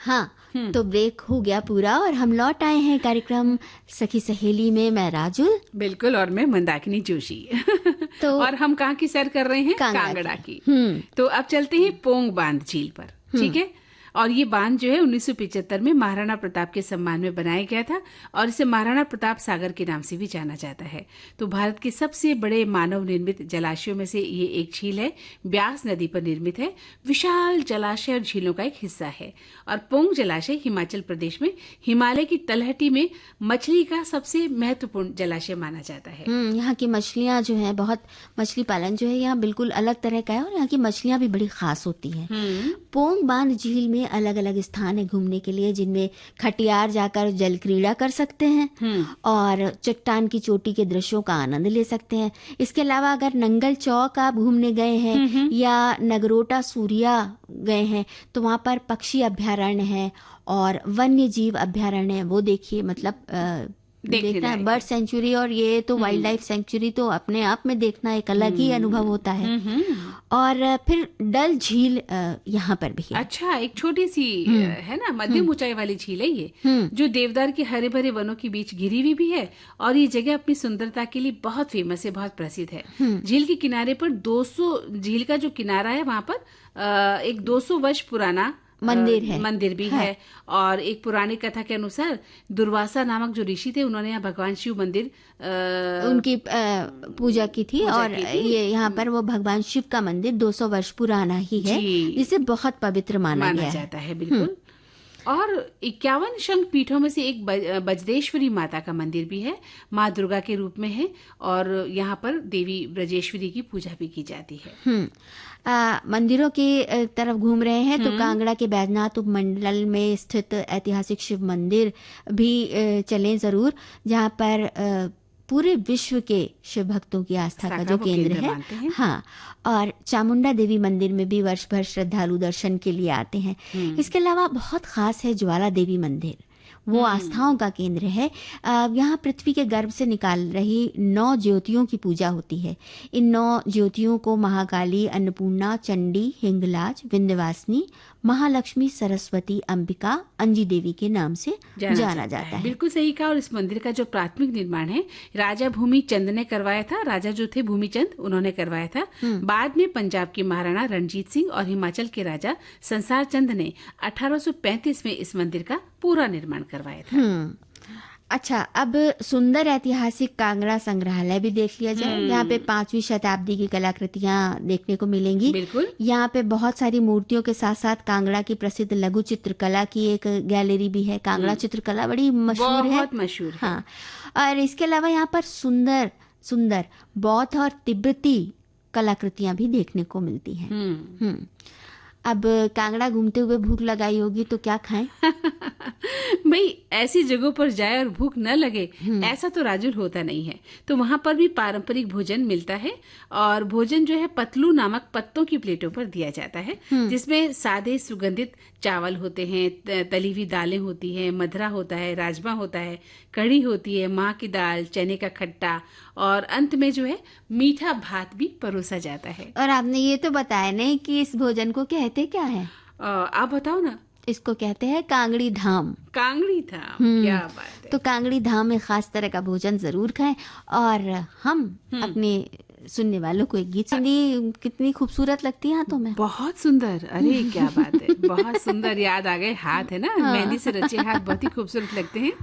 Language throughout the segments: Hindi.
हाँ, तो ब्रेक हो गया पूरा और हम लौट आए हैं कार्यक्रम सखी सहेली में। मैं राजुल, बिल्कुल, और मैं मंदाकिनी जोशी। तो और हम कहाँ की सैर कर रहे हैं? कांगड़ा की। तो अब चलते हैं पोंग बांध झील पर, ठीक है। और ये बांध जो है 1975 में महाराणा प्रताप के सम्मान में बनाया गया था और इसे महाराणा प्रताप सागर के नाम से भी जाना जाता है। तो भारत के सबसे बड़े मानव निर्मित जलाशयों में से ये एक झील है, ब्यास नदी पर निर्मित है। विशाल जलाशय और झीलों का एक हिस्सा है। और पोंग जलाशय हिमाचल प्रदेश में हिमालय की तलहटी में मछली का सबसे महत्वपूर्ण जलाशय माना जाता है। यहाँ की मछलियाँ जो है, बहुत मछली पालन जो है यहाँ बिल्कुल अलग तरह का है और यहाँ की मछलियाँ भी बड़ी खास होती हैं। पोंग बांध झील में अलग अलग स्थान है घूमने के लिए, जिनमें खटियार जाकर जल क्रीड़ा कर सकते हैं और चट्टान की चोटी के दृश्यों का आनंद ले सकते हैं। इसके अलावा अगर नंगल चौक आप घूमने गए हैं या नगरोटा सूर्या गए हैं तो वहाँ पर पक्षी अभ्यारण्य है और वन्य जीव अभ्यारण्य है, वो देखिए। मतलब देखना है बर्ड सेंचुरी और ये तो वाइल्ड लाइफ सेंचुरी तो अपने आप में देखना एक अलग ही अनुभव होता है। और फिर डल झील यहाँ पर भी है। अच्छा, एक छोटी सी है ना, मध्यम ऊंचाई वाली झील है ये, जो देवदार के हरे भरे वनों के बीच घिरी हुई भी है और ये जगह अपनी सुंदरता के लिए बहुत फेमस है, बहुत प्रसिद्ध है। झील के किनारे पर 200 झील का जो किनारा है वहां पर एक 200 वर्ष पुराना मंदिर भी है। और एक पुरानी कथा के अनुसार दुर्वासा नामक जो ऋषि थे उन्होंने यहाँ भगवान शिव मंदिर उनकी पूजा की थी और ये यहाँ पर वो भगवान शिव का मंदिर 200 वर्ष पुराना ही है, जिसे बहुत पवित्र माना जाता है। बिल्कुल। और 51 शंख पीठों में से एक बजदेश्वरी माता का मंदिर भी है, माँ दुर्गा के रूप में है और यहाँ पर देवी ब्रजेश्वरी की पूजा भी की जाती है। मंदिरों की तरफ घूम रहे हैं तो कांगड़ा के बैजनाथ उपमंडल में स्थित ऐतिहासिक शिव मंदिर भी चलें जरूर, जहाँ पर पूरे विश्व के शिव भक्तों की आस्था का जो केंद्र है। हाँ, और चामुंडा देवी मंदिर में भी वर्ष भर श्रद्धालु दर्शन के लिए आते हैं। इसके अलावा बहुत खास है ज्वाला देवी मंदिर, वो आस्थाओं का केंद्र है। यहाँ पृथ्वी के गर्भ से निकाल रही 9 ज्योतियों की पूजा होती है। इन 9 ज्योतियों को महाकाली, अन्नपूर्णा, चंडी, हिंगलाज, विंध्यवासिनी, महालक्ष्मी, सरस्वती, अंबिका, अंजी देवी के नाम से जाना जाता है। बिल्कुल सही कहा। और इस मंदिर का जो प्राथमिक निर्माण है राजा भूमि चंद ने करवाया था। राजा जो थे भूमि चंद, उन्होंने करवाया था। बाद में पंजाब के महाराणा रणजीत सिंह और हिमाचल के राजा संसार चंद ने 1835 में इस मंदिर का पूरा निर्माण करवाया था। अच्छा, अब सुंदर ऐतिहासिक कांगड़ा संग्रहालय भी देख लिया जाए। यहाँ पे 5वीं शताब्दी की कलाकृतियाँ देखने को मिलेंगी। बिल्कुल। यहाँ पे बहुत सारी मूर्तियों के साथ साथ कांगड़ा की प्रसिद्ध लघु चित्रकला की एक गैलरी भी है। कांगड़ा चित्रकला बड़ी मशहूर है, बहुत मशहूर है। हाँ, और इसके अलावा यहाँ पर सुंदर सुंदर बौद्ध और तिब्बती कलाकृतियाँ भी देखने को मिलती हैं। अब कांगड़ा घूमते हुए भूख लगाई होगी तो क्या खाएं? भाई, ऐसी जगहों पर जाए और भूख न लगे ऐसा तो राजुल होता नहीं है। तो वहां पर भी पारंपरिक भोजन मिलता है और भोजन जो है पतलू नामक पत्तों की प्लेटों पर दिया जाता है, जिसमें सादे सुगंधित चावल होते हैं, तली हुई दालें होती हैं, मधरा होता है, राजमा होता है, कढ़ी होती है, माँ की दाल, चने का खट्टा और अंत में जो है मीठा भात भी परोसा जाता है। और आपने ये तो बताया नहीं कि इस भोजन को कहते क्या है? आप बताओ ना। इसको कहते हैं कांगड़ी धाम। कांगड़ी धाम, क्या बात है। तो कांगड़ी धाम में खास तरह का भोजन जरूर खाएं। और हम अपने सुनने वालों को एक गीत सुनिए। कितनी खूबसूरत लगती है हाथों में, बहुत सुंदर। अरे क्या बात है, बहुत सुंदर। याद आ गए हाथ, है ना, मेहंदी से रचे हाथ बहुत ही खूबसूरत लगते हैं।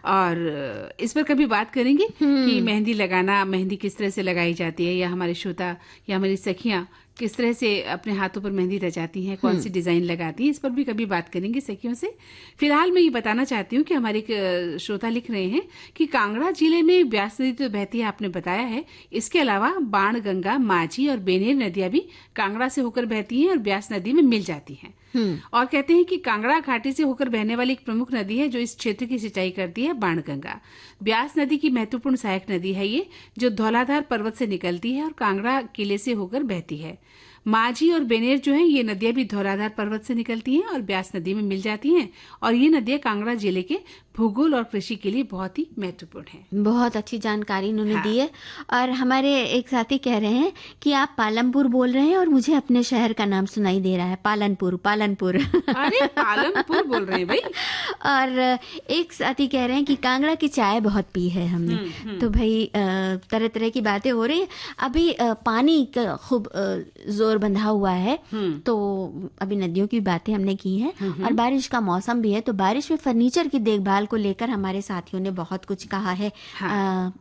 और इस पर कभी बात करेंगे कि मेहंदी लगाना, मेहंदी किस तरह से लगाई जाती है, या हमारे श्रोता या हमारी सखियाँ किस तरह से अपने हाथों पर मेहंदी रचाती हैं, कौन सी डिजाइन लगाती हैं, इस पर भी कभी बात करेंगे सखियों से। फिलहाल मैं ये बताना चाहती हूँ कि हमारे श्रोता लिख रहे हैं कि कांगड़ा जिले में ब्यास नदी तो बहती है, आपने बताया है। इसके अलावा बाण गंगा, माझी और बेनेर नदियां भी कांगड़ा से होकर बहती हैं और ब्यास नदी में मिल जाती हैं। और कहते हैं कि कांगड़ा घाटी से होकर बहने वाली एक प्रमुख नदी है जो इस क्षेत्र की सिंचाई करती है, बाणगंगा। ब्यास नदी की महत्वपूर्ण सहायक नदी है ये, जो धौलाधार पर्वत से निकलती है और कांगड़ा किले से होकर बहती है। माझी और बेनेर जो है ये नदियां भी धौलाधार पर्वत से निकलती हैं और ब्यास नदी में मिल जाती हैं, और ये नदियां कांगड़ा जिले के भूगोल और कृषि के लिए बहुत ही महत्वपूर्ण है। बहुत अच्छी जानकारी इन्होंने हाँ। दी है। और हमारे एक साथी कह रहे हैं कि आप पालमपुर बोल रहे हैं और मुझे अपने शहर का नाम सुनाई दे रहा है, पालनपुर। अरे पालमपुर बोल रहे हैं भाई। और एक साथी कह रहे हैं कि कांगड़ा की चाय बहुत पी है हमने। तो भाई तरह तरह की बातें हो रही है। अभी पानी का खूब जोर बंधा हुआ है, तो अभी नदियों की बातें हमने की हैं, और बारिश का मौसम भी है, तो बारिश में फर्नीचर की देखभाल को लेकर हमारे साथियों ने बहुत कुछ कहा है। हाँ।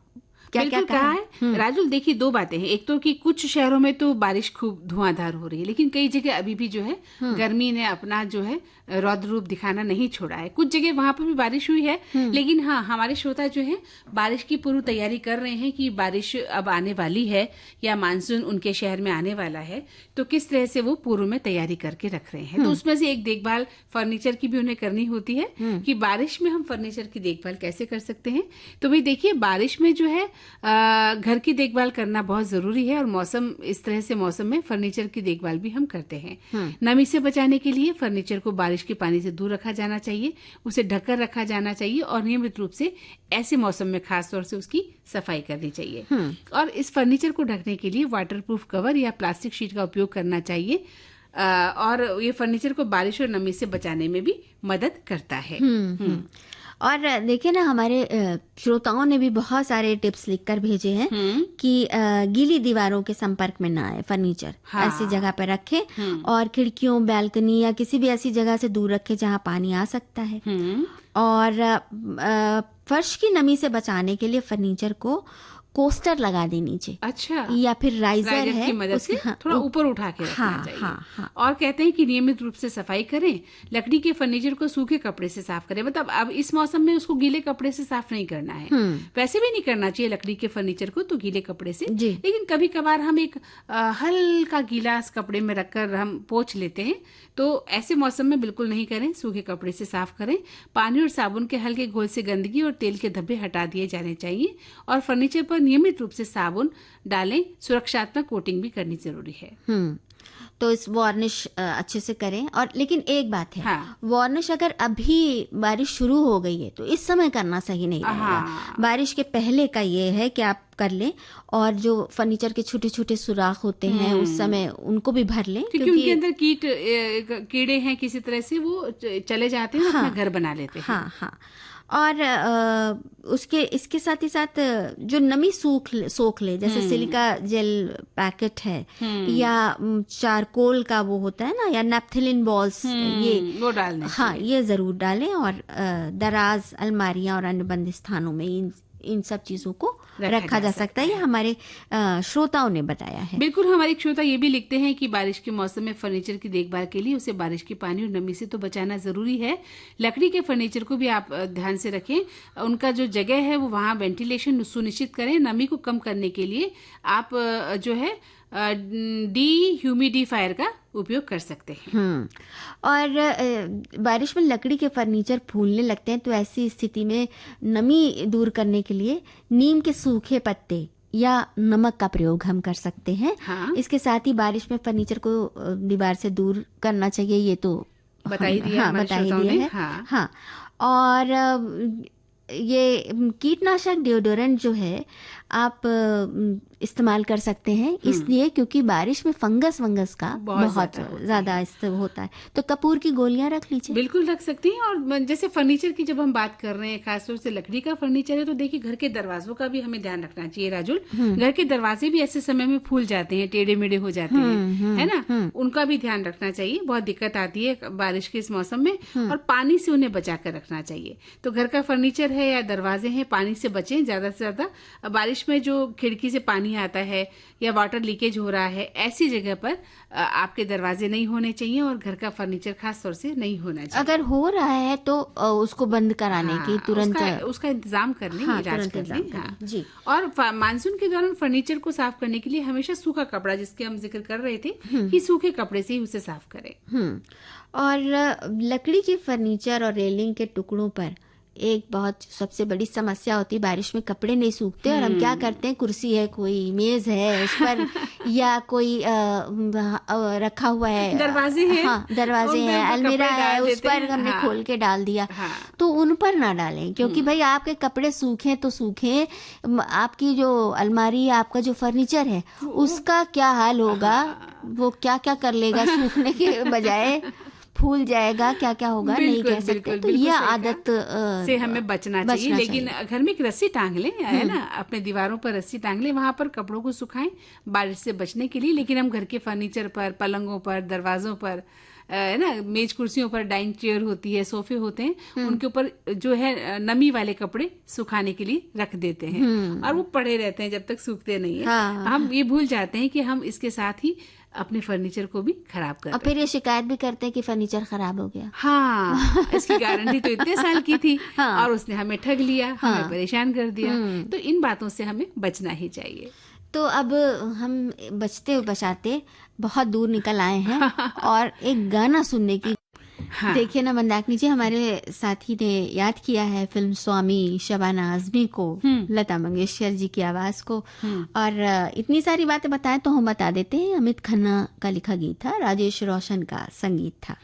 क्या बिल्कुल कहा है राजुल। देखिए, दो बातें हैं। एक तो कि कुछ शहरों में तो बारिश खूब धुआंधार हो रही है, लेकिन कई जगह अभी भी जो है गर्मी ने अपना जो है रौद्र रूप दिखाना नहीं छोड़ा है। कुछ जगह वहां पर भी बारिश हुई है, लेकिन हाँ, हमारे श्रोता जो है बारिश की पूर्व तैयारी कर रहे हैं कि बारिश अब आने वाली है या मानसून उनके शहर में आने वाला है, तो किस तरह से वो पूर्व में तैयारी करके रख रहे हैं। तो उसमें से एक देखभाल फर्नीचर की भी उन्हें करनी होती है कि बारिश में हम फर्नीचर की देखभाल कैसे कर सकते हैं। तो भाई देखिए, बारिश में जो है घर की देखभाल करना बहुत जरूरी है, और मौसम इस तरह से मौसम में फर्नीचर की देखभाल भी हम करते हैं। नमी से बचाने के लिए फर्नीचर को बारिश के पानी से दूर रखा जाना चाहिए, उसे ढककर रखा जाना चाहिए, और नियमित रूप से ऐसे मौसम में खास तौर से उसकी सफाई करनी चाहिए। और इस फर्नीचर को ढकने के लिए वाटरप्रूफ कवर या प्लास्टिक शीट का उपयोग करना चाहिए, और ये फर्नीचर को बारिश और नमी से बचाने में भी मदद करता है। और देखिए ना, हमारे श्रोताओं ने भी बहुत सारे टिप्स लिखकर भेजे हैं कि गीली दीवारों के संपर्क में ना आए फर्नीचर। हाँ। ऐसी जगह पर रखें, और खिड़कियों, बैल्कनी या किसी भी ऐसी जगह से दूर रखें जहां पानी आ सकता है। और फर्श की नमी से बचाने के लिए फर्नीचर को कोस्टर लगा दे नीचे। अच्छा। या फिर राइजर है की मदद से थोड़ा ऊपर उठा के रखना चाहिए। हाँ। और कहते हैं कि नियमित रूप से सफाई करें। लकड़ी के फर्नीचर को सूखे कपड़े से साफ करें। मतलब अब इस मौसम में उसको गीले कपड़े से साफ नहीं करना है, वैसे भी नहीं करना चाहिए लकड़ी के फर्नीचर को तो गीले कपड़े से, लेकिन कभी कभार हम एक हल्का गीला कपड़े में रखकर हम पोंछ लेते हैं, तो ऐसे मौसम में बिल्कुल नहीं करें, सूखे कपड़े से साफ करें। पानी और साबुन के हल्के घोल से गंदगी और तेल के धब्बे हटा दिए जाने चाहिए, और फर्नीचर पर नियमित रूप से साबुन डालें। सुरक्षात्मक कोटिंग भी करनी जरूरी है। तो इस वार्निश अच्छे से करें। और लेकिन एक बात है, हाँ। वार्निश अगर अभी बारिश शुरू हो गई है तो इस समय करना सही नहीं रहेगा। बारिश के पहले का ये है कि आप कर लें, और जो फर्नीचर के छोटे छोटे सुराख होते हैं उस समय उनको भी भर लें, क्योंकि उनके अंदर कीड़े हैं, किसी तरह से वो चले जाते हैं, अपना घर बना लेते हैं। हाँ। और इसके साथ ही साथ जो नमी सोख ले, जैसे सिलिका जेल पैकेट है, या चारकोल का वो होता है ना, या नेपथिलिन बॉल्स, ये वो डालने। हाँ, ये जरूर डालें। और दराज, अलमारियां और अन्य बंद स्थानों में इन सब चीजों को रखा जा सकता है। ये हमारे श्रोताओं ने बताया है। बिल्कुल, हमारे श्रोता ये भी लिखते हैं कि बारिश के मौसम में फर्नीचर की देखभाल के लिए उसे बारिश के पानी और नमी से तो बचाना जरूरी है। लकड़ी के फर्नीचर को भी आप ध्यान से रखें, उनका जो जगह है वो वहाँ वेंटिलेशन सुनिश्चित करें। नमी को कम करने के लिए आप जो है ह्यूमिडिफायर का उपयोग कर सकते हैं। और बारिश में लकड़ी के फर्नीचर फूलने लगते हैं, तो ऐसी स्थिति में नमी दूर करने के लिए नीम के सूखे पत्ते या नमक का प्रयोग हम कर सकते हैं। हाँ। इसके साथ ही बारिश में फर्नीचर को दीवार से दूर करना चाहिए, ये तो बता ही दिया है। हाँ। और ये कीटनाशक डिओडोरेंट जो है आप इस्तेमाल कर सकते हैं, इसलिए क्योंकि बारिश में फंगस का बहुत ज्यादा होता है। तो कपूर की गोलियां रख लीजिए। बिल्कुल रख सकती हैं। और जैसे फर्नीचर की जब हम बात कर रहे हैं, खासतौर से लकड़ी का फर्नीचर है, तो देखिए घर के दरवाजों का भी हमें ध्यान रखना चाहिए राजुल। घर के दरवाजे भी ऐसे समय में फूल जाते हैं, टेढ़े मेढ़े हो जाते हैं, है ना, उनका भी ध्यान रखना चाहिए। बहुत दिक्कत आती है बारिश के इस मौसम में, और पानी से उन्हें बचा कर रखना चाहिए। तो घर का फर्नीचर है या दरवाजे हैं, पानी से बचें ज्यादा से ज्यादा। बारिश में जो खिड़की से पानी आता है या वाटर लीकेज हो रहा है, ऐसी जगह पर आपके दरवाजे नहीं होने चाहिए, और घर का फर्नीचर खास तौर से नहीं होना चाहिए। अगर हो रहा है तो उसको बंद कराने की तुरंत उसका इंतजाम करने, इलाज करने। जी। और मानसून के दौरान फर्नीचर को साफ करने के लिए हमेशा सूखा कपड़ा, जिसके हम जिक्र कर रहे थे कि सूखे कपड़े से ही उसे साफ करें। और लकड़ी के फर्नीचर और रेलिंग के टुकड़ों पर एक बहुत सबसे बड़ी समस्या होती है, बारिश में कपड़े नहीं सूखते और हम क्या करते हैं, कुर्सी है, कोई मेज है उस पर या कोई रखा हुआ है, दरवाजे हैं, हाँ दरवाजे उन पे हैं, ऊपर अलमीरा कपड़े है, डाल उस देते पर हैं। हमने हाँ। खोल के डाल दिया। हाँ। तो उन पर ना डालें, क्योंकि भाई आपके कपड़े सूखे तो सूखे, आपकी जो अलमारी या आपका जो फर्नीचर है उसका क्या हाल होगा, वो क्या क्या कर लेगा, सूखने के बजाय फूल जाएगा, क्या क्या होगा नहीं बिल्कुल कह सकते। बिल्कुल तो बिल्कुल ये सही कहा। आदत से हमें बचना चाहिए, लेकिन घर में एक रस्सी टांग लें, है ना, अपने दीवारों पर रस्सी टांग लें, वहां पर कपड़ों को सुखाएं बारिश से बचने के लिए। लेकिन हम घर के फर्नीचर पर, पलंगों पर, दरवाजों पर, है ना, मेज कुर्सियों पर, डाइनिंग चेयर होती है, सोफे होते हैं, उनके ऊपर जो है नमी वाले कपड़े सुखाने के लिए रख देते हैं और वो पड़े रहते हैं जब तक सूखते नहीं है। हाँ। हम ये भूल जाते हैं कि हम इसके साथ ही अपने फर्नीचर को भी खराब कर और फिर ये शिकायत भी करते हैं कि फर्नीचर खराब हो गया। हाँ, इसकी गारंटी तो इतने साल की थी हाँ। और उसने हमें ठग लिया, हमें परेशान कर दिया। तो इन बातों से हमें बचना ही चाहिए। तो अब हम बचते बचाते बहुत दूर निकल आए हैं और एक गाना सुनने की। हाँ। देखिए ना मंदाकिनी जी, हमारे साथी ने याद किया है फिल्म स्वामी शबाना आजमी को, लता मंगेशकर जी की आवाज को, और इतनी सारी बातें बताएं तो हम बता देते हैं। अमित खन्ना का लिखा गीत था, राजेश रोशन का संगीत था।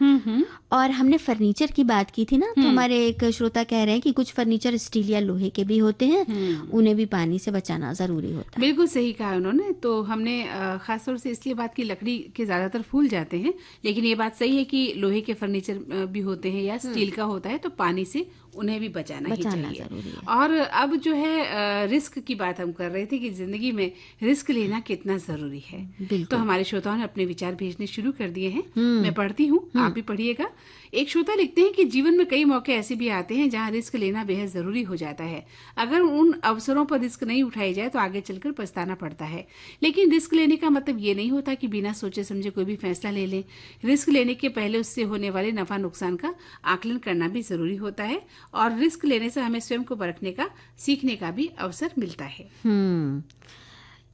और हमने फर्नीचर की बात की थी ना, तो हमारे एक श्रोता कह रहे हैं कि कुछ फर्नीचर स्टील या लोहे के भी होते हैं, उन्हें भी पानी से बचाना जरूरी होता है। बिल्कुल सही कहा उन्होंने। तो हमने खासतौर से इसलिए बात की, लकड़ी के ज्यादातर फूल जाते हैं, लेकिन ये बात सही है कि लोहे के फर्नीचर भी होते हैं या स्टील का होता है, तो पानी से उन्हें भी बचाना ही चाहिए। जरूरी है। और अब जो है रिस्क की बात हम कर रहे थे कि जिंदगी में रिस्क लेना कितना जरूरी है। तो हमारे श्रोताओं ने अपने विचार भेजने शुरू कर दिए हैं, मैं पढ़ती हूँ, आप भी पढ़िएगा। एक श्रोता लिखते हैं कि जीवन में कई मौके ऐसे भी आते हैं जहाँ रिस्क लेना बेहद जरूरी हो जाता है। अगर उन अवसरों पर रिस्क नहीं उठाई जाए तो आगे चलकर पछताना पड़ता है। लेकिन रिस्क लेने का मतलब ये नहीं होता कि बिना सोचे समझे कोई भी फैसला ले लें। रिस्क लेने के पहले उससे होने वाले नफा नुकसान का आकलन करना भी जरूरी होता है, और रिस्क लेने से हमें स्वयं को परखने का, सीखने का भी अवसर मिलता है।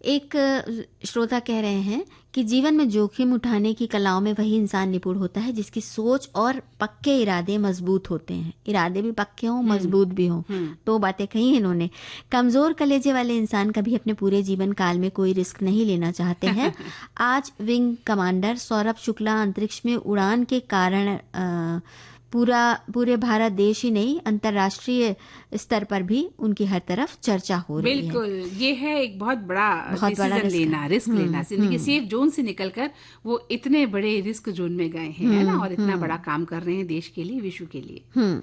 एक श्रोता कह रहे हैं कि जीवन में जोखिम उठाने की कलाओं में वही इंसान निपुण होता है जिसकी सोच और पक्के इरादे मजबूत होते हैं। इरादे भी पक्के हों, मजबूत भी हों। तो बातें कही इन्होंने। कमजोर कलेजे वाले इंसान कभी अपने पूरे जीवन काल में कोई रिस्क नहीं लेना चाहते हैं। आज विंग कमांडर सौरभ शुक्ला अंतरिक्ष में उड़ान के कारण पूरे भारत देश ही नहीं, अंतर्राष्ट्रीय स्तर पर भी उनकी हर तरफ चर्चा हो रही है। बिल्कुल, ये है एक बहुत बड़ा डिसीजन लेना, रिस्क लेना। जिंदगी सेफ जोन से निकलकर वो इतने बड़े रिस्क जोन में गए हैं, है ना, और इतना बड़ा काम कर रहे हैं देश के लिए, विश्व के लिए।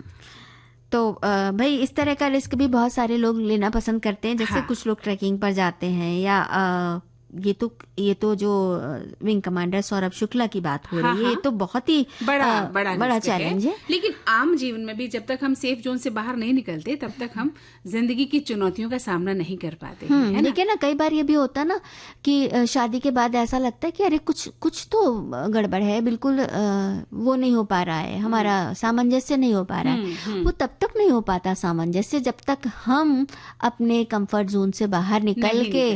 तो भाई इस तरह का रिस्क भी बहुत सारे लोग लेना पसंद करते हैं। जैसे कुछ लोग ट्रैकिंग पर जाते हैं, या ये तो जो विंग कमांडर सौरभ शुक्ला की बात हो रही है, ये तो बहुत ही बड़ा चैलेंज है। लेकिन आम जीवन में भी जब तक हम सेफ जोन से बाहर नहीं निकलते, तब तक हम जिंदगी की चुनौतियों का सामना नहीं कर पाते हैं। लेकिन ना कई बार ये भी होता ना कि शादी के बाद ऐसा लगता है कि अरे कुछ तो गड़बड़ है, बिल्कुल वो नहीं हो पा रहा है, हमारा सामंजस्य नहीं हो पा रहा है। वो तब तक नहीं हो पाता सामंजस्य जब तक हम अपने कंफर्ट जोन से बाहर निकल के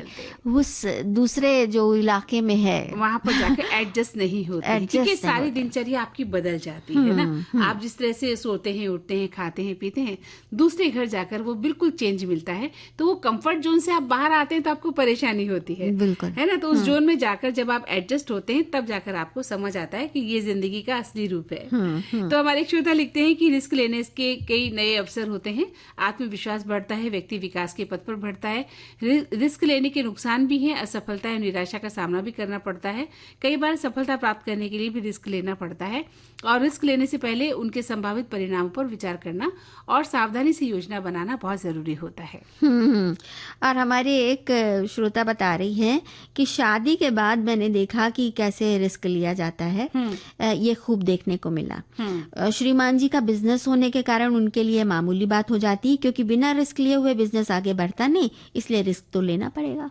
उस दूसरे जो इलाके में है वहां पर जाकर एडजस्ट नहीं होते, क्योंकि सारी दिनचर्या आपकी बदल जाती है ना। आप जिस तरह से सोते हैं, उठते हैं, खाते हैं, पीते हैं, दूसरे घर जाकर वो बिल्कुल चेंज मिलता है। तो वो कंफर्ट जोन से आप बाहर आते हैं तो आपको परेशानी होती है, बिल्कुल, है ना। तो उस जोन में जाकर जब आप एडजस्ट होते हैं, तब जाकर आपको समझ आता है कि ये जिंदगी का असली रूप है। तो हमारे श्रोता लिखते हैं कि रिस्क लेने के कई नए अवसर होते हैं, आत्मविश्वास बढ़ता है, व्यक्ति विकास के पथ पर बढ़ता है। रिस्क लेने के नुकसान भी हैं, असफलता और निराशा का सामना भी करना पड़ता है। कई बार सफलता प्राप्त करने के लिए भी रिस्क लेना पड़ता है, और रिस्क लेने से पहले उनके संभावित परिणामों पर विचार करना और सावधानी से योजना बनाना बहुत जरूरी होता है। और हमारे एक श्रोता बता रही है कि शादी के बाद मैंने देखा कि कैसे रिस्क लिया जाता है, ये खूब देखने को मिला। श्रीमान जी का बिजनेस होने के कारण उनके लिए मामूली बात हो जाती है, क्योंकि बिना रिस्क लिए हुए बिजनेस आगे बढ़ता नहीं, इसलिए रिस्क तो लेना पड़ेगा।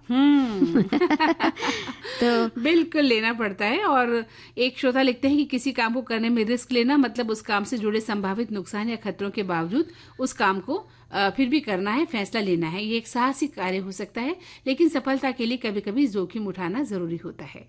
तो बिल्कुल लेना पड़ता है। और एक श्रोता लिखते हैं कि किसी काम को करने में रिस्क लेना मतलब उस काम से जुड़े संभावित नुकसान या खतरों के बावजूद उस काम को फिर भी करना है, फैसला लेना है। ये एक साहसिक कार्य हो सकता है, लेकिन सफलता के लिए कभी कभी जोखिम उठाना जरूरी होता है।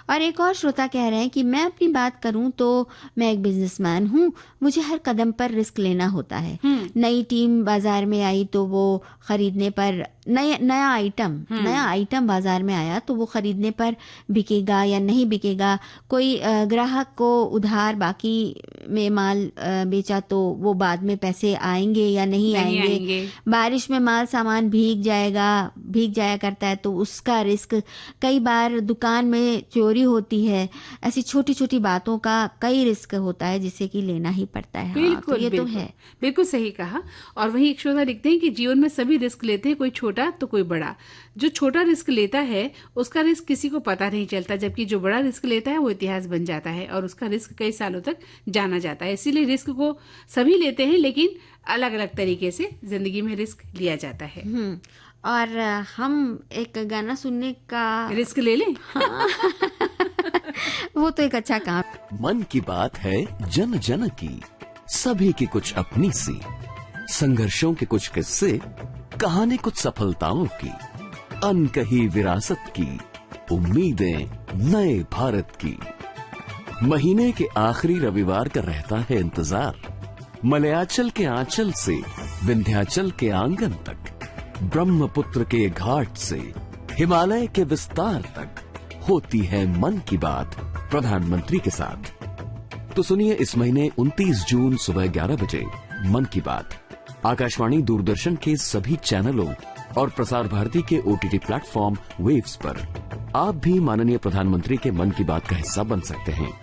और एक और श्रोता कह रहे हैं कि मैं अपनी बात करूं तो मैं एक बिजनेसमैन हूं, मुझे हर कदम पर रिस्क लेना होता है। नई टीम बाजार में आई तो वो खरीदने पर नया आइटम बाजार में आया तो वो खरीदने पर बिकेगा या नहीं बिकेगा। कोई ग्राहक को उधार बाकी में माल बेचा तो वो बाद में पैसे आएंगे या नहीं आएंगे। बारिश में माल सामान भीग जाया करता है तो उसका रिस्क। कई बार दुकान में चोरी होती है। ऐसी छोटी छोटी बातों का कई रिस्क होता है जिसे कि लेना ही पड़ता है। बिल्कुल, तो ये बिल्कुल, तो है। बिल्कुल सही कहा। और वहीं एक श्रोता लिखते हैं कि जीवन में सभी रिस्क लेते हैं, कोई छोटा तो कोई बड़ा। जो छोटा रिस्क लेता है उसका रिस्क किसी को पता नहीं चलता, जबकि जो बड़ा रिस्क लेता है वो इतिहास बन जाता है और उसका रिस्क कई सालों तक जाना जाता है। इसीलिए रिस्क को सभी लेते हैं, लेकिन अलग अलग तरीके से जिंदगी में रिस्क लिया जाता है। और हम एक गाना सुनने का रिस्क ले लें। वो तो एक अच्छा काम। मन की बात है जन जन की, सभी की कुछ अपनी सी, संघर्षों के कुछ किस्से, कहानी कुछ सफलताओं की, अनकही विरासत की, उम्मीदें नए भारत की। महीने के आखिरी रविवार का रहता है इंतजार, मलयाचल के आंचल से विंध्याचल के आंगन तक, ब्रह्मपुत्र के घाट से हिमालय के विस्तार तक होती है मन की बात प्रधानमंत्री के साथ। तो सुनिए इस महीने 29 जून सुबह 11 बजे मन की बात आकाशवाणी दूरदर्शन के सभी चैनलों और प्रसार भारती के OTT प्लेटफॉर्म वेव्स पर। आप भी माननीय प्रधानमंत्री के मन की बात का हिस्सा बन सकते हैं।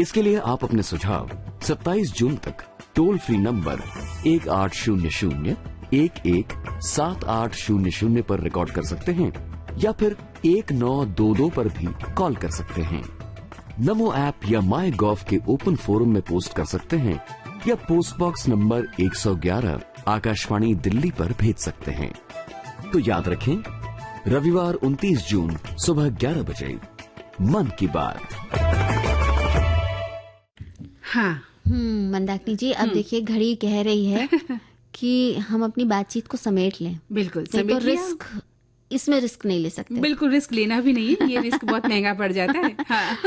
इसके लिए आप अपने सुझाव 27 जून तक टोल फ्री नंबर 1800-117800 पर रिकॉर्ड कर सकते हैं या फिर 1922 पर भी कॉल कर सकते हैं। नमो ऐप या माई गॉव के ओपन फोरम में पोस्ट कर सकते हैं या post box number 111 Akashvani Delhi पर भेज सकते हैं। तो याद रखें, रविवार 29 जून सुबह 11 बजे मन की बात। हाँ। मंदाकिनी जी, अब देखिए घड़ी कह रही है कि हम अपनी बातचीत को समेट लें। बिल्कुल, तो रिस्क, इसमें रिस्क नहीं ले सकते। बिल्कुल, रिस्क लेना भी नहीं है, ये रिस्क बहुत महंगा पड़ जाता है। हाँ।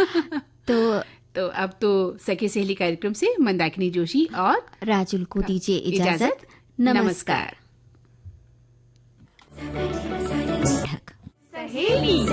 तो अब तो सखी सहेली कार्यक्रम से मंदाकिनी जोशी और राजुल को दीजिए इजाजत। नमस्कार। सहेली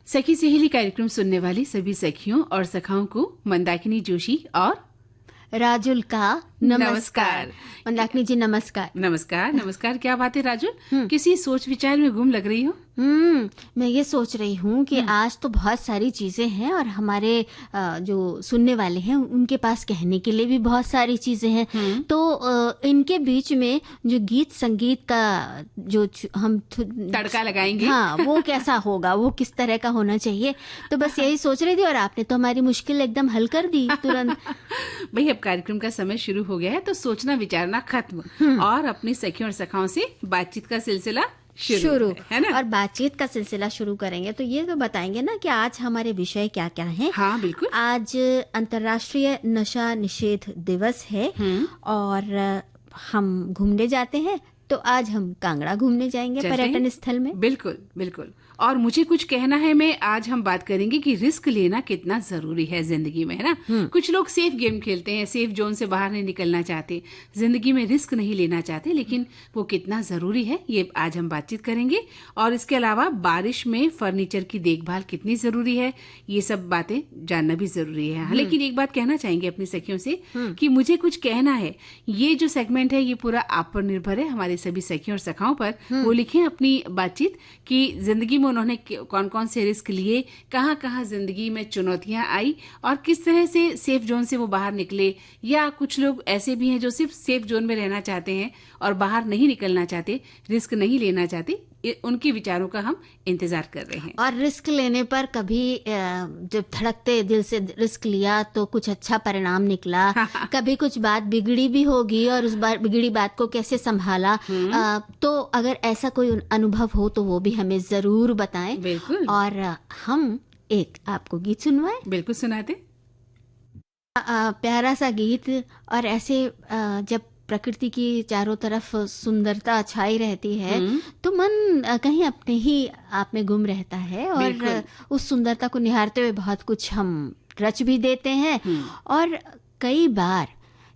सखी सहेली कार्यक्रम सुनने वाली सभी सखियों और सखाओं को मंदाकिनी जोशी और राजुल का नमस्कार। मंदाकिनी जी नमस्कार। नमस्कार। नमस्कार। क्या बात है राजुल, किसी सोच विचार में गुम लग रही हो? मैं ये सोच रही हूँ कि आज तो बहुत सारी चीजें हैं और हमारे जो सुनने वाले हैं उनके पास कहने के लिए भी बहुत सारी चीजें हैं। तो इनके बीच में जो गीत संगीत का जो हम तड़का लगाएंगे, हाँ, वो कैसा होगा, वो किस तरह का होना चाहिए। तो बस यही सोच रही थी और आपने तो हमारी मुश्किल एकदम हल कर दी तुरंत। भाई, अब कार्यक्रम का समय शुरू हो गया है तो सोचना विचारना खत्म और अपनी सखियों और सखाओं से बातचीत का सिलसिला शुरू है ना। और बातचीत का सिलसिला शुरू करेंगे तो ये तो बताएंगे ना कि आज हमारे विषय क्या क्या हैं। हाँ, बिल्कुल। आज अंतर्राष्ट्रीय नशा निषेध दिवस है और हम घूमने जाते हैं, तो आज हम कांगड़ा घूमने जाएंगे पर्यटन स्थल में। बिल्कुल बिल्कुल। और मुझे कुछ कहना है में आज हम बात करेंगे कि रिस्क लेना कितना जरूरी है जिंदगी में, है ना। कुछ लोग सेफ गेम खेलते हैं, सेफ जोन से बाहर नहीं निकलना चाहते, जिंदगी में रिस्क नहीं लेना चाहते, लेकिन वो कितना जरूरी है ये आज हम बातचीत करेंगे। और इसके अलावा बारिश में फर्नीचर की देखभाल कितनी जरूरी है, ये सब बातें जानना भी जरूरी है। लेकिन एक बात कहना चाहेंगे अपनी सखियों से कि मुझे कुछ कहना है। ये जो सेगमेंट है ये पूरा आप पर निर्भर है, हमारे सभी सखियों और सखाओं पर। वो लिखें अपनी बातचीत कि जिंदगी में उन्होंने कौन कौन से रिस्क लिए, कहाँ कहाँ जिंदगी में चुनौतियां आई और किस तरह से सेफ जोन से वो बाहर निकले। या कुछ लोग ऐसे भी हैं जो सिर्फ सेफ जोन में रहना चाहते हैं और बाहर नहीं निकलना चाहते, रिस्क नहीं लेना चाहते। उनके विचारों का हम इंतजार कर रहे हैं। और रिस्क लेने पर कभी जब धड़कते दिल से रिस्क लिया तो कुछ अच्छा परिणाम निकला, कभी कुछ बात बिगड़ी भी होगी और उस बार बिगड़ी बात को कैसे संभाला। तो अगर ऐसा कोई अनुभव हो तो वो भी हमें जरूर बताएं। बिल्कुल। और हम एक आपको गीत सुनवाएं। बिल्कुल सुनाते। प्यारा सा गीत। और ऐसे जब प्रकृति की चारों तरफ सुंदरता छाई रहती है तो मन कहीं अपने ही आप में गुम रहता है और उस सुंदरता को निहारते हुए बहुत कुछ हम रच भी देते हैं। और कई बार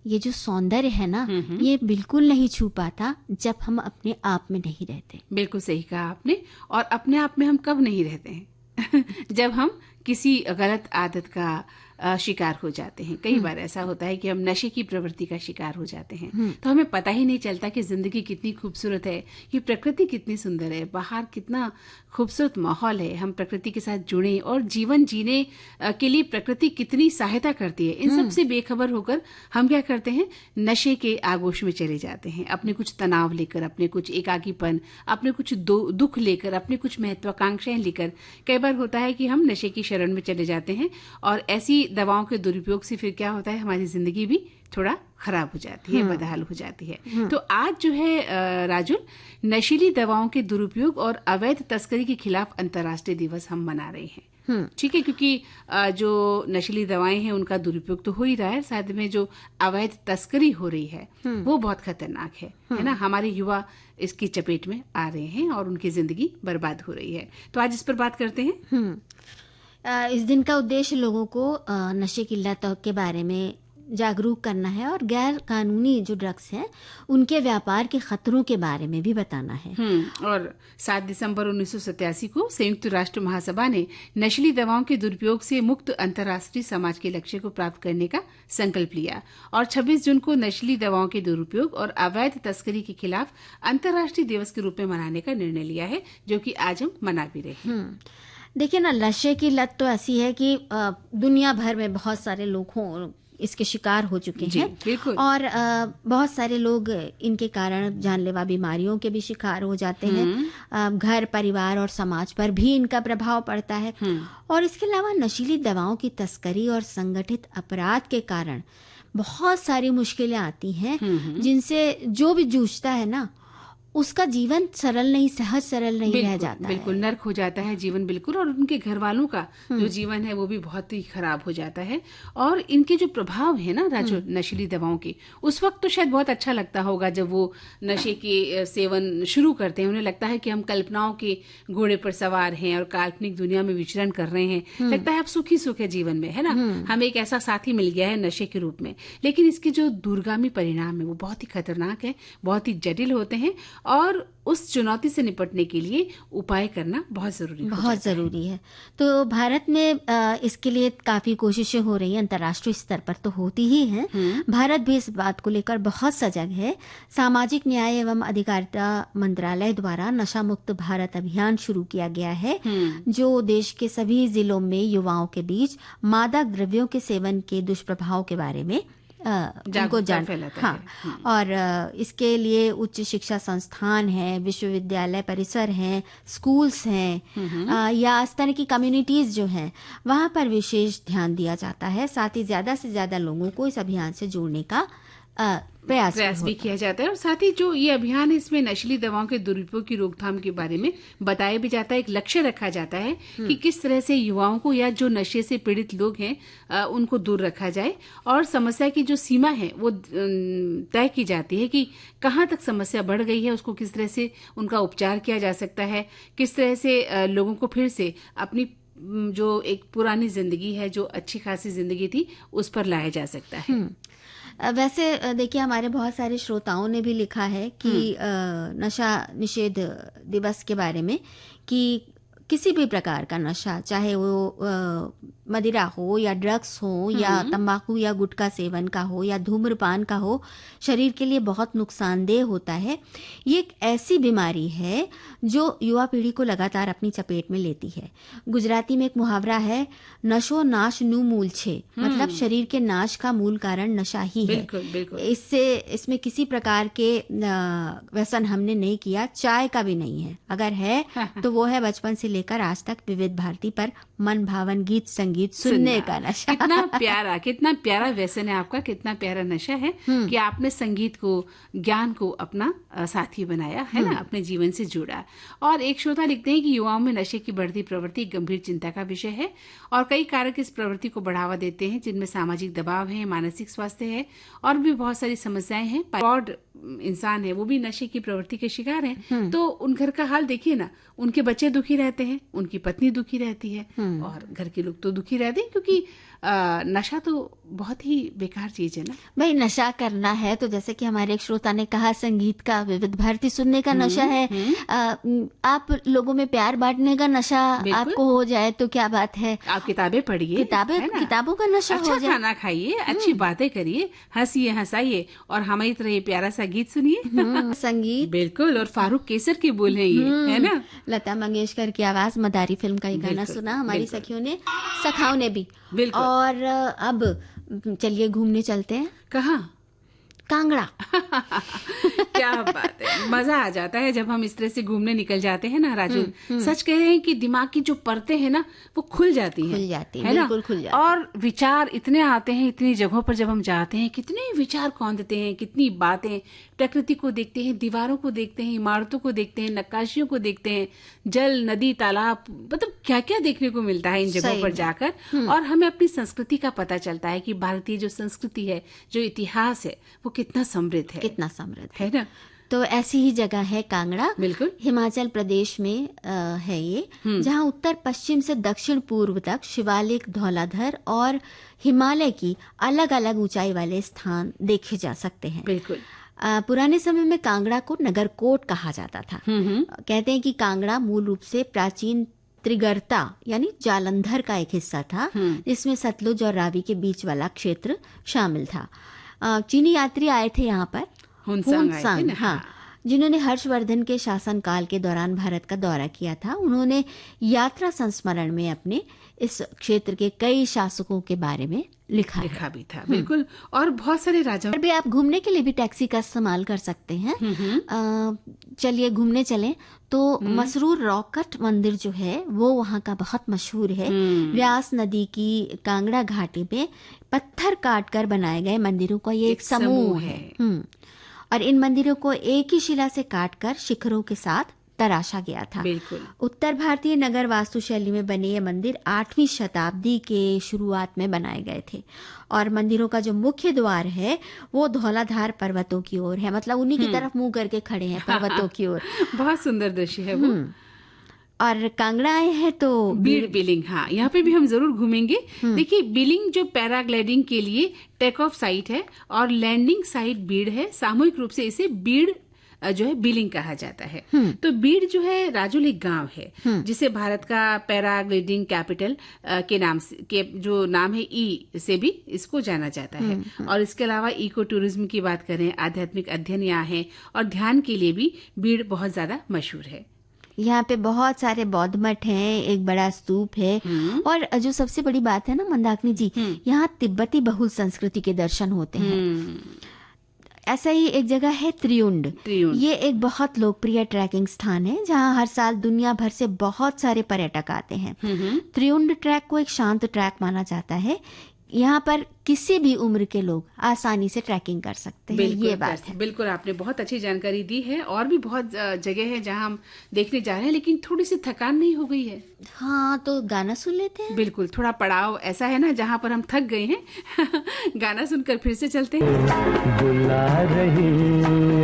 ये जो सौंदर्य है ना, ये बिल्कुल नहीं छू पाता जब हम अपने आप में नहीं रहते। बिल्कुल सही कहा आपने। और अपने आप में हम कब नहीं रहते हैं जब हम किसी गलत आदत का शिकार हो जाते हैं। कई बार ऐसा होता है कि हम नशे की प्रवृत्ति का शिकार हो जाते हैं, तो हमें पता ही नहीं चलता कि जिंदगी कितनी खूबसूरत है, कि प्रकृति कितनी सुंदर है, बाहर कितना खूबसूरत माहौल है, हम प्रकृति के साथ जुड़े और जीवन जीने के लिए प्रकृति कितनी सहायता करती है। इन सब से बेखबर होकर हम क्या करते हैं, नशे के आगोश में चले जाते हैं, अपने कुछ तनाव लेकर, अपने कुछ एकाकीपन, अपने कुछ दुख लेकर, अपने कुछ महत्वाकांक्षाएं लेकर। कई बार होता है कि हम नशे की शरण में चले जाते हैं और ऐसी दवाओं के दुरुपयोग से फिर क्या होता है, हमारी जिंदगी भी थोड़ा खराब हो जाती है, बदहाल हो जाती है। तो आज जो है राजुल, नशीली दवाओं के दुरुपयोग और अवैध तस्करी के खिलाफ अंतर्राष्ट्रीय दिवस हम मना रहे हैं। ठीक है, क्योंकि जो नशीली दवाएं हैं उनका दुरुपयोग तो हो ही रहा है, साथ में जो अवैध तस्करी हो रही है वो बहुत खतरनाक है ना। हमारे युवा इसकी चपेट में आ रहे हैं और उनकी जिंदगी बर्बाद हो रही है। तो आज इस पर बात करते हैं। इस दिन का उद्देश्य लोगों को नशे की लत के बारे में जागरूक करना है और गैर कानूनी जो ड्रग्स हैं उनके व्यापार के खतरों के बारे में भी बताना है। और 7 दिसंबर 1987 को संयुक्त राष्ट्र महासभा ने नशीली दवाओं के दुरुपयोग से मुक्त अंतर्राष्ट्रीय समाज के लक्ष्य को प्राप्त करने का संकल्प लिया और 26 जून को नशीली दवाओं के दुरुपयोग और अवैध तस्करी के खिलाफ अंतर्राष्ट्रीय दिवस के रूप में मनाने का निर्णय लिया है, जो कि आज हम मना भी रहे हैं। देखिए ना, नशे की लत तो ऐसी है कि दुनिया भर में बहुत सारे लोग इसके शिकार हो चुके हैं और बहुत सारे लोग इनके कारण जानलेवा बीमारियों के भी शिकार हो जाते हैं। घर, परिवार और समाज पर भी इनका प्रभाव पड़ता है। और इसके अलावा नशीली दवाओं की तस्करी और संगठित अपराध के कारण बहुत सारी मुश्किलें आती हैं, जिनसे जो भी जूझता है ना उसका जीवन सरल नहीं, सहज सरल नहीं रह जाता है। बिल्कुल नर्क हो जाता है जीवन, बिल्कुल। और उनके घर वालों का जो जीवन है वो भी बहुत ही खराब हो जाता है। और इनके जो प्रभाव है ना राजू, नशीली दवाओं के, उस वक्त तो शायद बहुत अच्छा लगता होगा जब वो नशे के सेवन शुरू करते हैं। उन्हें लगता है कि हम कल्पनाओं के घोड़े पर सवार हैं और काल्पनिक दुनिया में विचरण कर रहे हैं। लगता है अब सुखी सुख है जीवन में, है ना। हमें एक ऐसा साथी मिल गया है नशे के रूप में। लेकिन इसके जो दूरगामी परिणाम है वो बहुत ही खतरनाक है, बहुत ही जटिल होते हैं और उस चुनौती से निपटने के लिए उपाय करना बहुत जरूरी है। तो भारत में इसके लिए काफी कोशिशें हो रही हैं, अंतर्राष्ट्रीय स्तर पर तो होती ही हैं। भारत भी इस बात को लेकर बहुत सजग है। सामाजिक न्याय एवं अधिकारिता मंत्रालय द्वारा नशा मुक्त भारत अभियान शुरू किया गया है, जो देश के सभी जिलों में युवाओं के बीच मादक द्रव्यों के सेवन के दुष्प्रभाव के बारे में जागरूकता फैलाता है। और इसके लिए उच्च शिक्षा संस्थान हैं, विश्वविद्यालय परिसर हैं, स्कूल्स हैं, या इस तरह की कम्युनिटीज जो हैं वहाँ पर विशेष ध्यान दिया जाता है। साथ ही ज्यादा से ज्यादा लोगों को इस अभियान से जोड़ने का प्रयास भी किया जाता है। और साथ ही जो ये अभियान है इसमें नशीली दवाओं के दुरुपयोग की रोकथाम के बारे में बताया भी जाता है। एक लक्ष्य रखा जाता है कि किस तरह से युवाओं को या जो नशे से पीड़ित लोग हैं उनको दूर रखा जाए, और समस्या की जो सीमा है वो तय की जाती है कि कहाँ तक समस्या बढ़ गई है, उसको किस तरह से उनका उपचार किया जा सकता है, किस तरह से लोगों को फिर से अपनी जो एक पुरानी जिंदगी है, जो अच्छी खासी जिंदगी थी, उस पर लाया जा सकता है। वैसे देखिए, हमारे बहुत सारे श्रोताओं ने भी लिखा है कि नशा निषेध दिवस के बारे में कि किसी भी प्रकार का नशा, चाहे वो मदिरा हो या ड्रग्स हो या तंबाकू या गुटखा सेवन का हो या धूम्रपान का हो, शरीर के लिए बहुत नुकसानदेह होता है। ये एक ऐसी बीमारी है जो युवा पीढ़ी को लगातार अपनी चपेट में लेती है। गुजराती में एक मुहावरा है, नशो नाश नु मूल छे, मतलब शरीर के नाश का मूल कारण नशा ही है। बिल्कुल, बिल्कुल। इसमें किसी प्रकार के व्यसन हमने नहीं किया, चाय का भी नहीं है। अगर है तो वो है बचपन से लेकर आज तक विविध भारती पर मन भावन गीत संगीत सुनने का नशा। कितना प्यारा व्यसन है आपका, कितना प्यारा नशा है कि आपने संगीत को, ज्ञान को अपना साथी बनाया है ना, अपने जीवन से जोड़ा। और एक श्रोता लिखते हैं कि युवाओं में नशे की बढ़ती प्रवृत्ति गंभीर चिंता का विषय है और कई कारक इस प्रवृत्ति को बढ़ावा देते हैं, जिनमें सामाजिक दबाव है, मानसिक स्वास्थ्य है और भी बहुत सारी समस्याएं हैं। ब्रॉड इंसान है वो भी नशे की प्रवृत्ति के शिकार हैं, तो उन घर का हाल देखिए ना, उनके बच्चे दुखी रहते हैं, उनकी पत्नी दुखी रहती है और घर के लोग तो दुखी रहते हैं, क्योंकि नशा तो बहुत ही बेकार चीज है ना भाई। नशा करना है तो जैसे कि हमारे एक श्रोता ने कहा, संगीत का, विविध भारती सुनने का नशा है। आप लोगों में प्यार बांटने का नशा आपको हो जाए तो क्या बात है। आप किताबें पढ़िए, किताबों का नशा अच्छा हो जाए, खाना खाइए, अच्छी बातें करिए, हंसिए हंसाइए और हमारी तरह ये प्यारा सा गीत सुनिए। संगीत बिल्कुल, और फारूक केसर के बोल है ये, है ना। लता मंगेशकर की आवाज, मदारी फिल्म का ये गाना सुना हमारी सखियों ने, सखाओं ने भी। बिल्कुल। और अब चलिए घूमने चलते हैं। कहाँ? कांगड़ा। क्या बात है, मजा आ जाता है जब हम इस तरह से घूमने निकल जाते हैं ना राजू। सच कह रहे हैं कि दिमाग की जो परतें हैं ना वो खुल जाती हैं, है ना, बिल्कुल खुल जाती है। और विचार इतने आते हैं, इतनी जगहों पर जब हम जाते हैं, कितने विचार कौंधते हैं, कितनी बातें, प्रकृति को देखते हैं, दीवारों को देखते हैं, इमारतों को देखते हैं, नक्काशियों को देखते हैं, जल, नदी, तालाब, मतलब क्या क्या देखने को मिलता है इन जगहों पर जाकर। और हमें अपनी संस्कृति का पता चलता है कि भारतीय जो संस्कृति है, जो इतिहास है, वो कितना समृद्ध है, कितना समृद्ध है ना। तो ऐसी ही जगह है कांगड़ा। बिल्कुल। हिमाचल प्रदेश में है ये, जहाँ उत्तर पश्चिम से दक्षिण पूर्व तक शिवालिक, धौलाधर और हिमालय की अलग अलग ऊंचाई वाले स्थान देखे जा सकते हैं। बिल्कुल। पुराने समय में कांगड़ा को नगरकोट कहा जाता था। कहते हैं कि कांगड़ा मूल रूप से प्राचीन त्रिगर्ता यानी जालंधर का एक हिस्सा था, जिसमें सतलुज और रावी के बीच वाला क्षेत्र शामिल था। चीनी यात्री आए थे यहाँ पर, हुनसांग, हाँ, जिन्होंने हर्षवर्धन के शासनकाल के दौरान भारत का दौरा किया था। उन्होंने यात्रा संस्मरण में अपने इस क्षेत्र के कई शासकों के बारे में लिखा भी था। बिल्कुल। और बहुत सारे राजाओं भी आप घूमने के लिए भी टैक्सी का इस्तेमाल कर सकते हैं। चलिए घूमने चलें तो मसरूर रॉकेट मंदिर जो है वो वहाँ का बहुत मशहूर है। व्यास नदी की कांगड़ा घाटी में पत्थर काट कर बनाए गए मंदिरों का ये एक समूह है। और इन मंदिरों को एक ही शिला से काटकर शिखरों के साथ तराशा गया था। बिल्कुल। उत्तर भारतीय नगर वास्तुशैली में बने ये मंदिर 8वीं शताब्दी के शुरुआत में बनाए गए थे। और मंदिरों का जो मुख्य द्वार है वो धौलाधार पर्वतों की ओर है, मतलब उन्हीं की तरफ मुंह करके खड़े हैं पर्वतों की ओर। बहुत सुंदर दृश्य है वो। और कांगड़ा आए हैं तो बीड़ बिलिंग, हाँ, यहाँ पे भी हम जरूर घूमेंगे। देखिए, बिलिंग जो पैराग्लाइडिंग के लिए टेक ऑफ साइट है और लैंडिंग साइट बीड़ है। सामूहिक रूप से इसे बीड़ जो है बिलिंग कहा जाता है। तो बीड़ जो है राजुल एक गांव है जिसे भारत का पैराग्लाइडिंग कैपिटल के नाम के जो नाम है ई से भी इसको जाना जाता है। और इसके अलावा इको टूरिज्म की बात करें, आध्यात्मिक अध्ययन यहाँ है और ध्यान के लिए भी बीड़ बहुत ज्यादा मशहूर है। यहाँ पे बहुत सारे बौद्ध मठ हैं, एक बड़ा स्तूप है और जो सबसे बड़ी बात है ना मंदाकिनी जी, यहाँ तिब्बती बहुल संस्कृति के दर्शन होते हैं। ऐसा ही एक जगह है त्रियुंड। ये एक बहुत लोकप्रिय ट्रैकिंग स्थान है जहाँ हर साल दुनिया भर से बहुत सारे पर्यटक आते हैं। त्रियुंड ट्रैक को एक शांत ट्रैक माना जाता है। यहाँ पर किसी भी उम्र के लोग आसानी से ट्रैकिंग कर सकते हैं, ये बात है। बिल्कुल, आपने बहुत अच्छी जानकारी दी है। और भी बहुत जगह है जहाँ हम देखने जा रहे हैं, लेकिन थोड़ी सी थकान नहीं हो गई है? हाँ, तो गाना सुन लेते हैं। बिल्कुल, थोड़ा पड़ाव ऐसा है ना जहाँ पर हम थक गए हैं गाना सुनकर फिर से चलते हैं। बुला रही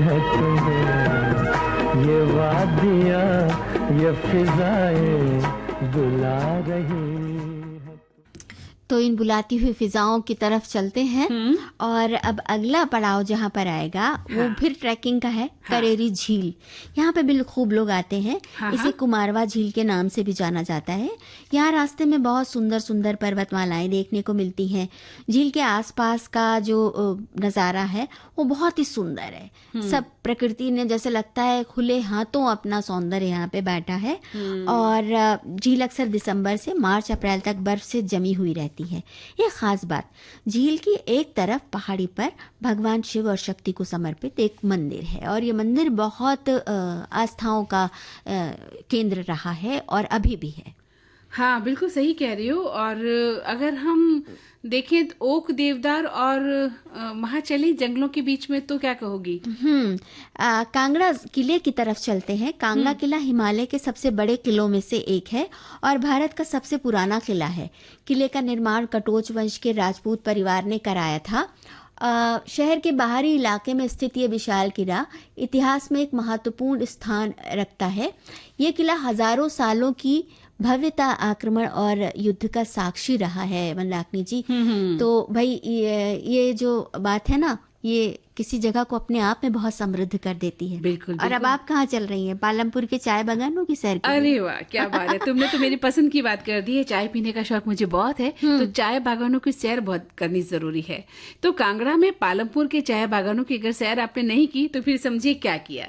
है तुम्हें ये वादियाँ ये फिजाएं बुला रही है। तो इन बुलाती हुई फिजाओं की तरफ चलते हैं। और अब अगला पड़ाव जहाँ पर आएगा वो फिर ट्रैकिंग का है, करेरी झील। यहाँ पे बिल्कुल खूब लोग आते हैं। इसे कुमारवा झील के नाम से भी जाना जाता है। यहाँ रास्ते में बहुत सुंदर सुंदर पर्वतमालाएं देखने को मिलती हैं। झील के आसपास का जो नज़ारा है वो बहुत ही सुंदर है। सब प्रकृति ने जैसे लगता है खुले हाथों अपना सौंदर्य यहाँ पे बैठा है। और झील अक्सर दिसंबर से मार्च अप्रैल तक बर्फ से जमी हुई रहती है। एक खास बात, झील की एक तरफ पहाड़ी पर भगवान शिव और शक्ति को समर्पित एक मंदिर है और ये मंदिर बहुत आस्थाओं का केंद्र रहा है और अभी भी है। हाँ, बिल्कुल सही कह रही हो। और अगर हम देखें तो ओक, देवदार और महाचली जंगलों के बीच में, तो क्या कहोगी? कांगड़ा किले की तरफ चलते हैं। कांगड़ा किला हिमालय के सबसे बड़े किलों में से एक है और भारत का सबसे पुराना किला है। किले का निर्माण कटोच वंश के राजपूत परिवार ने कराया था। शहर के बाहरी इलाके में स्थित ये विशाल किला इतिहास में एक महत्वपूर्ण स्थान रखता है। ये किला हजारों सालों की भव्यता, आक्रमण और युद्ध का साक्षी रहा है मंदाकिनी जी। तो भाई ये जो बात है ना, ये किसी जगह को अपने आप में बहुत समृद्ध कर देती है। बिल्कुल, और अब आप कहाँ चल रही हैं? पालमपुर के चाय बागानों की सैर के लिए? अरे वाह, क्या बात है, तुमने तो मेरी पसंद की बात कर दी है। चाय पीने का शौक मुझे बहुत है, तो चाय बागानों की सैर बहुत करनी जरूरी है। तो कांगड़ा में पालमपुर के चाय बागानों की अगर सैर आपने नहीं की तो फिर समझिए क्या किया।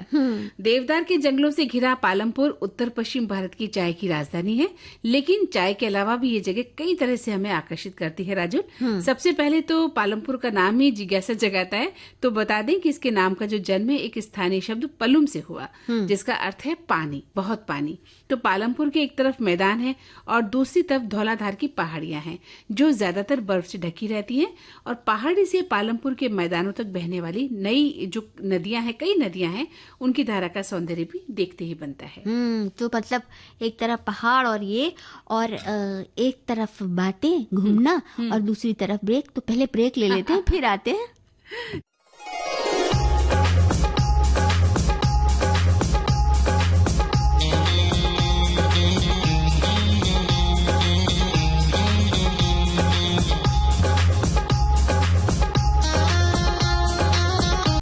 देवदार के जंगलों से घिरा पालमपुर उत्तर पश्चिम भारत की चाय की राजधानी है, लेकिन चाय के अलावा भी ये जगह कई तरह से हमें आकर्षित करती है। राजू, सबसे पहले तो पालमपुर का नाम ही जिज्ञासा जगाता है। तो बता दें कि इसके नाम का जो जन्म है एक स्थानीय शब्द पलुम से हुआ, जिसका अर्थ है पानी, बहुत पानी। तो पालमपुर के एक तरफ मैदान है और दूसरी तरफ धौलाधार की पहाड़ियां हैं जो ज्यादातर बर्फ से ढकी रहती हैं। और पहाड़ी से पालमपुर के मैदानों तक बहने वाली नई जो नदियां हैं, कई नदियां हैं, उनकी धारा का सौंदर्य भी देखते ही बनता है। तो मतलब एक तरफ पहाड़ और ये, और एक तरफ बातें घूमना और दूसरी तरफ ब्रेक। तो पहले ब्रेक ले लेते हैं फिर आते हैं।